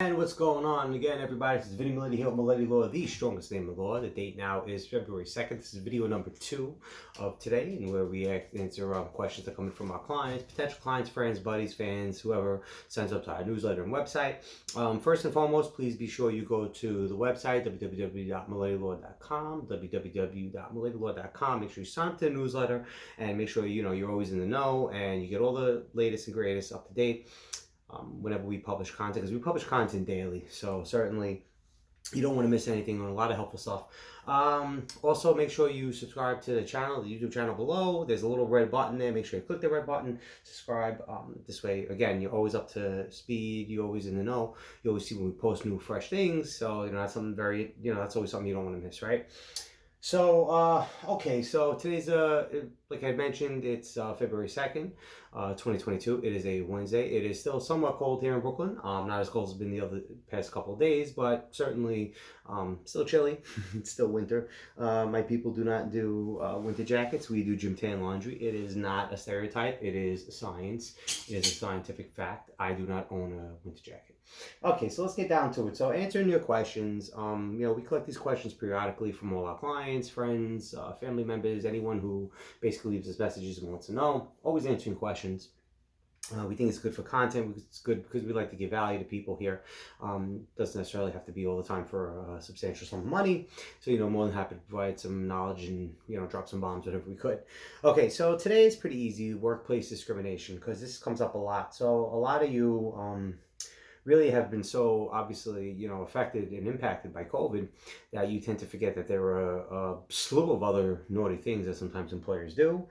And what's going on again, everybody? This is Vinny Miletti here with Miletti Law, the strongest name in the law. The date now is February 2nd. This is video number 2 of today, and where we answer questions that come in from our clients, potential clients, friends, buddies, fans, whoever signs up to our newsletter and website. First and foremost, please be sure you go to the website, www.milettilaw.com, www.milettilaw.com. Make sure you sign up to the newsletter, and make sure you're always in the know, and you get all the latest and greatest up to date. Whenever we publish content, because we publish content daily, so certainly you don't want to miss anything on a lot of helpful stuff. Also, make sure you subscribe to the channel, the YouTube channel below. There's a little red button there. Make sure you click the red button, subscribe. This way, again, you're always up to speed. You're always in the know. You always see when we post new, fresh things. So that's something very, that's always something you don't want to miss, right? So, okay, so today's, like I mentioned, it's February 2nd, 2022. It is a Wednesday. It is still somewhat cold here in Brooklyn. Not as cold as it's been the past couple of days, but certainly still chilly. It's still winter. My people do not do winter jackets. We do gym tan laundry. It is not a stereotype. It is science. It is a scientific fact. I do not own a winter jacket. Okay, so let's get down to it. So answering your questions, we collect these questions periodically from all our clients, friends, family members, anyone who basically leaves us messages and wants to know. Always answering questions. We think it's good for content. It's good because we like to give value to people here. Doesn't necessarily have to be all the time for a substantial sum of money. So, more than happy to provide some knowledge and, drop some bombs whatever we could. Okay, so today is pretty easy. Workplace discrimination, because this comes up a lot. So a lot of you really have been so obviously, affected and impacted by COVID that you tend to forget that there are a slew of other naughty things that sometimes employers do.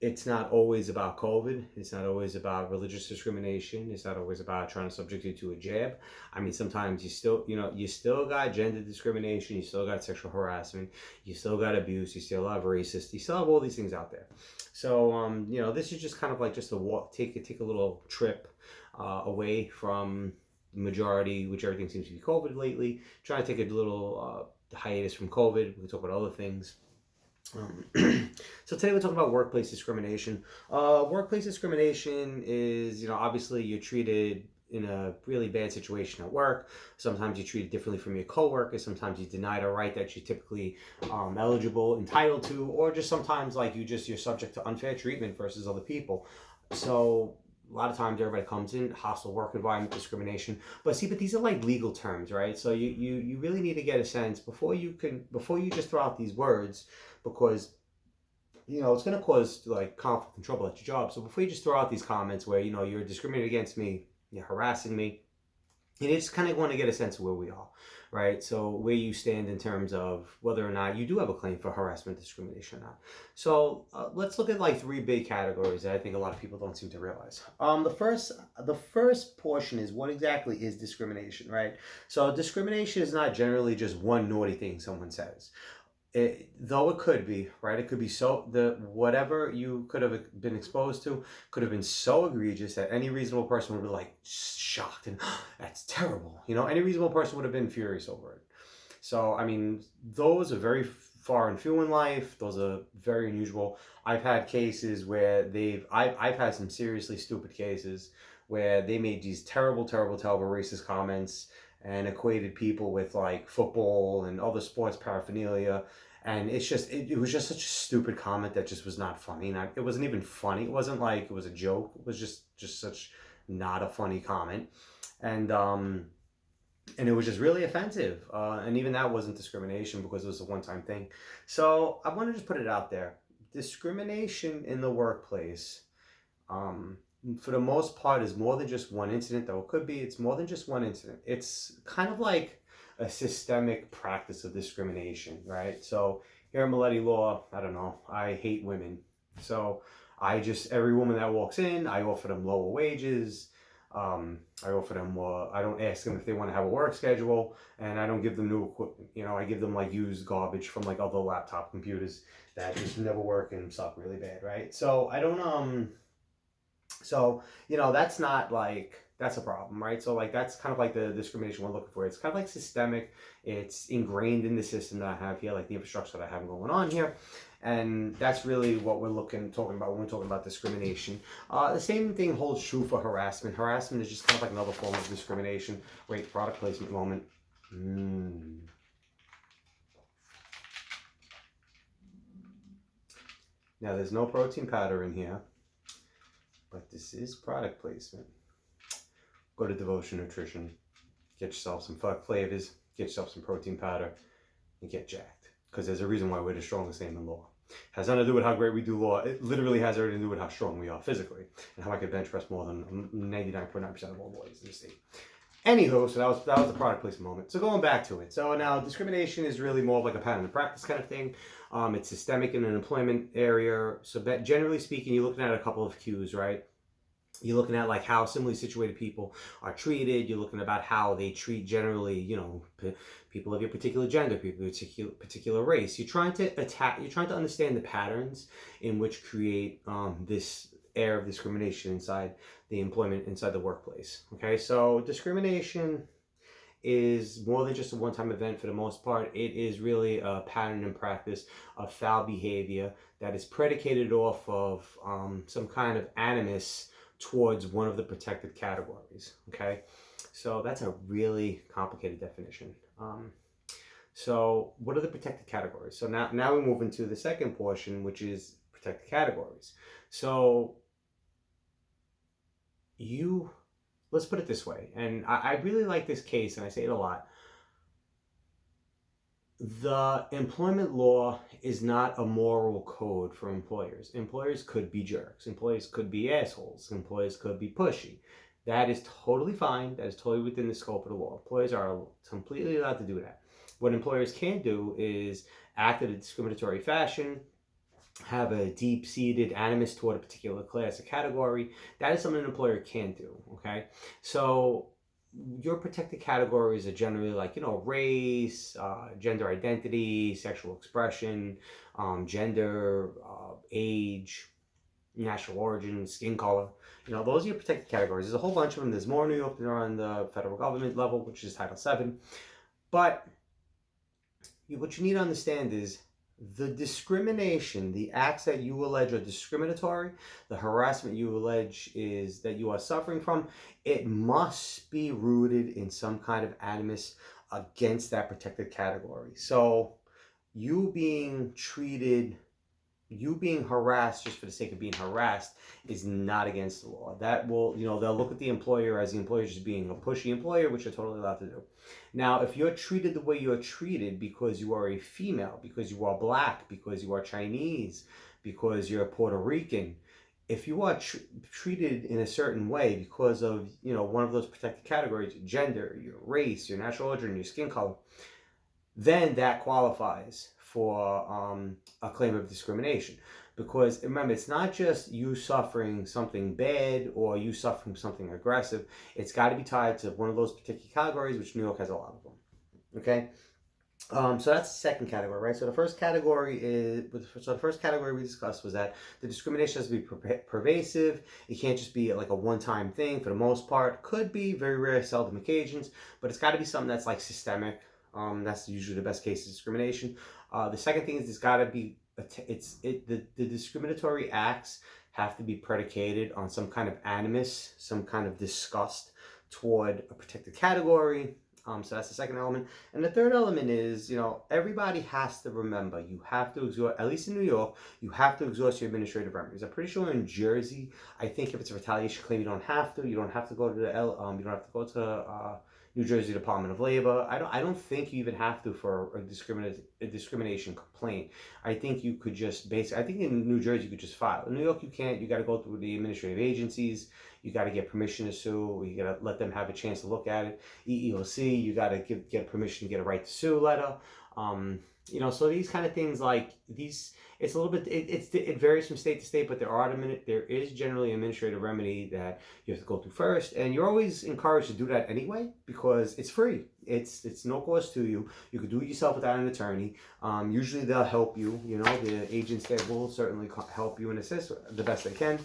It's not always about COVID. It's not always about religious discrimination. It's not always about trying to subject you to a jab. I mean, sometimes you still got gender discrimination. You still got sexual harassment. You still got abuse. You still have racist. You still have all these things out there. So, this is just kind of like just a walk, take a little trip away from the majority, which everything seems to be COVID lately. Trying to take a little hiatus from COVID. We can talk about other things. So today we're talking about workplace discrimination. Workplace discrimination is, obviously you're treated in a really bad situation at work. Sometimes you're treated differently from your coworkers. Sometimes you're denied a right that you're typically eligible, entitled to, or just sometimes like you're subject to unfair treatment versus other people. So a lot of times everybody comes in, hostile work environment, discrimination. But these are like legal terms, right? So you really need to get a sense before you just throw out these words, because it's going to cause like conflict and trouble at your job. So before you just throw out these comments where you're discriminating against me, you're harassing me, you just kind of want to get a sense of where we are, right? So where you stand in terms of whether or not you do have a claim for harassment, discrimination or not. So let's look at like 3 big categories that I think a lot of people don't seem to realize. The first portion is what exactly is discrimination, right? So discrimination is not generally just one naughty thing someone says. Though it could be, right? It could be whatever you could have been exposed to could have been so egregious that any reasonable person would be like shocked and that's terrible. Any reasonable person would have been furious over it. So, I mean, those are very far and few in life. Those are very unusual. I've had cases where I've had some seriously stupid cases where they made these terrible racist comments and equated people with like football and other sports paraphernalia. And it was just such a stupid comment that just was not funny. It wasn't even funny. It wasn't like it was a joke. It was just such not a funny comment. And it was just really offensive. And even that wasn't discrimination because it was a one-time thing. So I want to just put it out there. Discrimination in the workplace, for the most part, is more than just one incident, though it could be. It's more than just one incident. It's kind of like a systemic practice of discrimination, right? So here in Miletti Law, I don't know, I hate women. So every woman that walks in, I offer them lower wages. I offer them, I don't ask them if they want to have a work schedule, and I don't give them new equipment. I give them like used garbage from like other laptop computers that just never work and suck really bad, right? So I don't, that's not like, that's a problem, right? So like that's kind of like the discrimination we're looking for. It's kind of like systemic. It's ingrained in the system that I have here, like the infrastructure that I have going on here. And that's really what we're talking about when we're talking about discrimination. The same thing holds true for harassment. Harassment is just kind of like another form of discrimination. Wait, product placement moment. Now, there's no protein powder in here, but this is product placement. Go to Devotion Nutrition, get yourself some flavors, get yourself some protein powder, and get jacked. Because there's a reason why we're the strongest name in law. Has nothing to do with how great we do law. It literally has everything to do with how strong we are physically and how I could bench press more than 99.9% of all lawyers in the state. Anywho, so that was the product placement moment. So going back to it. So now discrimination is really more of like a pattern of practice kind of thing. It's systemic in an employment area. So generally speaking, you're looking at a couple of cues, right? You're looking at like how similarly situated people are treated. You're looking about how they treat generally, you know, people of your particular gender, people of your particular race. You're trying to understand the patterns in which create this air of discrimination inside the employment, inside the workplace. Okay, so discrimination is more than just a one-time event for the most part. It is really a pattern and practice of foul behavior that is predicated off of some kind of animus towards one of the protected categories. Okay, so that's a really complicated definition. So what are the protected categories? So now we move into the second portion, which is protected categories. So let's put it this way, and I really like this case, and I say it a lot. The employment law is not a moral code for employers. Employers could be jerks. Employers could be assholes. Employers could be pushy. That is totally fine. That is totally within the scope of the law. Employers are completely allowed to do that. What employers can do is act in a discriminatory fashion, have a deep-seated animus toward a particular class or category. That is something an employer can do, okay? So your protected categories are generally like, you know, race, gender identity, sexual expression, gender, age, national origin, skin color. You know, those are your protected categories. There's a whole bunch of them. There's more in New York than there are on the federal government level, which is Title VII. But what you need to understand is the discrimination, the acts that you allege are discriminatory, the harassment you allege is that you are suffering from, it must be rooted in some kind of animus against that protected category. So you being harassed just for the sake of being harassed is not against the law. That will, you know, they'll look at the employer as the employer just being a pushy employer, which they're totally allowed to do. Now, if you're treated the way you're treated because you are a female, because you are black, because you are Chinese, because you're Puerto Rican, if you are treated in a certain way because of, you know, one of those protected categories, gender, your race, your national origin, your skin color, then that qualifies for a claim of discrimination. Because remember, it's not just you suffering something bad or you suffering something aggressive. It's got to be tied to one of those particular categories, which New York has a lot of them. Okay, so that's the second category, right? So the first category we discussed was that the discrimination has to be pervasive. It can't just be like a one-time thing. For the most part, could be very rare, seldom occasions, but it's got to be something that's like systemic. That's usually the best case of discrimination. The second thing is it's got to be the discriminatory acts have to be predicated on some kind of animus, some kind of disgust toward a protected category. So that's the second element. And the third element is, you know, everybody has to remember, you have to exhaust, at least in New York, you have to exhaust your administrative remedies. I'm pretty sure in Jersey, I think if it's a retaliation claim, you don't have to. You don't have to go to the you don't have to go to New Jersey Department of Labor. I don't think you even have to for a discrimination complaint. I think you could just I think in New Jersey you could just file. In New York you can't. You got to go through the administrative agencies. You got to get permission to sue. You got to let them have a chance to look at it. EEOC, you got to get permission to get a right to sue letter. You know, so these kind of things like these, it's a little bit, it varies from state to state, but there is generally an administrative remedy that you have to go through first, and you're always encouraged to do that anyway because it's free. It's no cost to you. You could do it yourself without an attorney. Usually they'll help you. You know, the agents there will certainly help you and assist the best they can.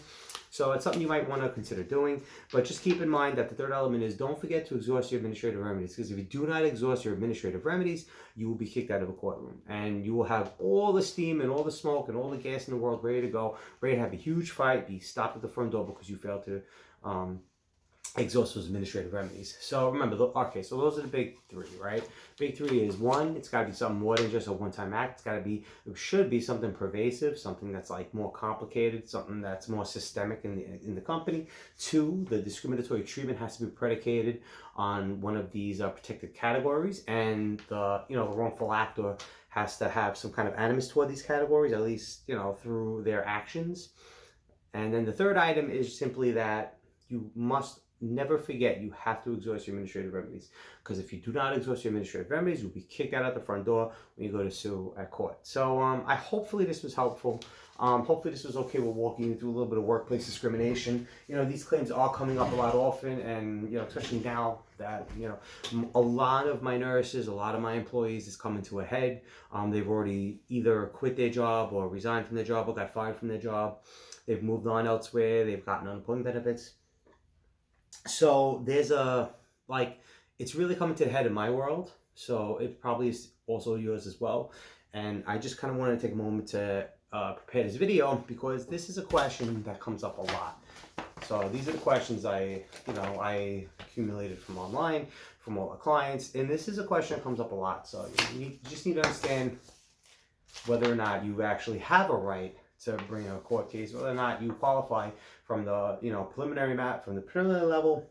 So it's something you might want to consider doing, but just keep in mind that the third element is don't forget to exhaust your administrative remedies, because if you do not exhaust your administrative remedies, you will be kicked out of a courtroom, and you will have all the steam and all the smoke and all the gas in the world ready to go, ready to have a huge fight, be stopped at the front door because you failed to exhaust those administrative remedies. So remember, okay, so those are the big three, right? Big three is one, it's got to be something more than just a one-time act. It's got to be, it should be something pervasive, something that's like more complicated, something that's more systemic in the company. Two, the discriminatory treatment has to be predicated on one of these protected categories, and the wrongful actor has to have some kind of animus toward these categories, at least through their actions. And then the third item is simply that you must never forget you have to exhaust your administrative remedies, because if you do not exhaust your administrative remedies, you'll be kicked out at the front door when you go to sue at court. So hopefully this was helpful. Hopefully this was okay with walking you through a little bit of workplace discrimination. These claims are coming up a lot often, and especially now that a lot of my nurses, a lot of my employees is coming to a head. They've already either quit their job or resigned from their job or got fired from their job. They've moved on elsewhere. They've gotten unemployment benefits. So there's it's really coming to the head in my world. So it probably is also yours as well. And I just kind of wanted to take a moment to prepare this video, because this is a question that comes up a lot. So these are the questions I accumulated from online, from all the clients. And this is a question that comes up a lot. So you just need to understand whether or not you actually have a right to bring a court case, whether or not you qualify from the preliminary level,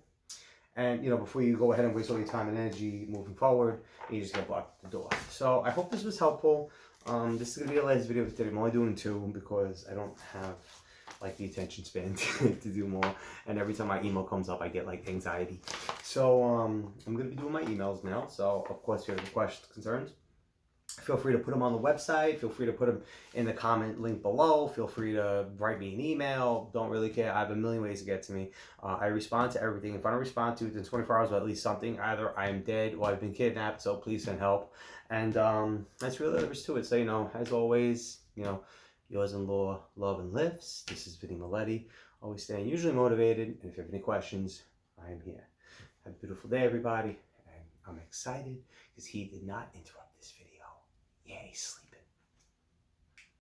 and before you go ahead and waste all your time and energy moving forward, and you just get blocked at the door. So I hope this was helpful. This is gonna be the last video for today. I'm only doing 2 because I don't have the attention span to do more, and every time my email comes up I get anxiety. So I'm gonna be doing my emails now. So of course, if you have any questions, concerns, feel free to put them on the website. Feel free to put them in the comment link below. Feel free to write me an email. Don't really care. I have a million ways to get to me. I respond to everything. If I don't respond to it within 24 hours or at least something, either I am dead or I've been kidnapped, so please send help. And that's really all there is to it. So, as always, yours in law, love, and lifts. This is Vinny Miletti. Always staying usually motivated. And if you have any questions, I am here. Have a beautiful day, everybody. And I'm excited because he did not interrupt this video. Yay, sleep.